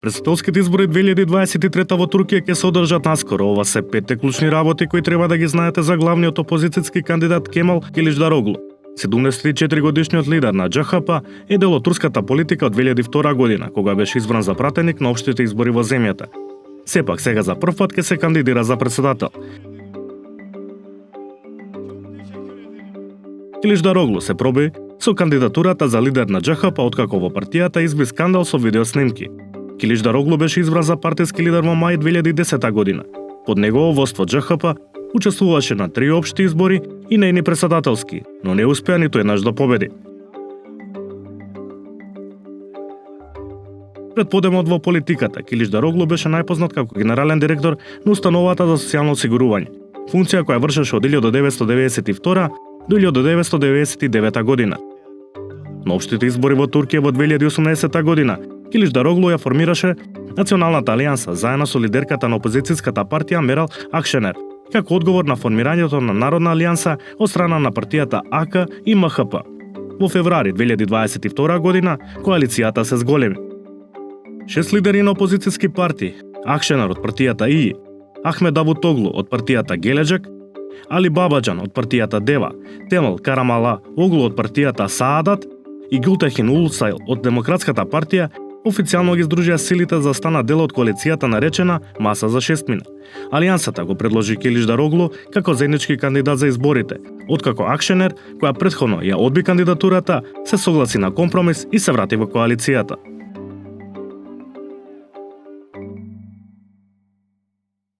Председателските избори 2023 во Туркија ќе се одржат наскоро. Ова се 5 клучни работи кои треба да ги знаете за главниот опозицијски кандидат Кемал Киличдароглу. 74 годишниот лидер на џХП е дел од турската политика од 2002 година, кога беше избран за пратеник на општите избори во земјата. Сепак сега за прв пат ќе се кандидира за председател. Киличдароглу се проби со кандидатурата за лидер на џХП откако во партијата изби скандал со видеоснимки. Киличдароглу беше избран за партиски лидер во мај 2010 година. Под негово воство џХП учествуваше на 3 општи избори и нејни председателски, но не успеа ниту еднаш да победи. Пред подемот во политиката, Киличдароглу беше најпознат како генерален директор на Установата за социјално осигурување, функција која вршеше од 1992 до 1999 година. На општите избори во Туркија во 2018 година, Киличдароглу ја формираше Националната алијанса заедно со лидерката на опозицијската партија Мерал Акшенер, како одговор на формирањето на Народна алијанса од страна на партијата АК и МХП. Во февруари 2022 година коалицијата се зголеми. 6 лидери на опозицијски партии: Акшенер од партијата ИИ, Ахмед Давутоглу од партијата Геледжек, Али Бабаџан од партијата Дева, Темел Карамала Оглу од партијата Саадат и Гултехин Улсайл од Демократската партија официјално ги издружија силите за да станат дел од коалицијата наречена Маса за шестмина. Алијансата го предложи Киличдароглу како заеднички кандидат за изборите, откако Акшенер, која претходно ја одби кандидатурата, се согласи на компромис и се врати во коалицијата.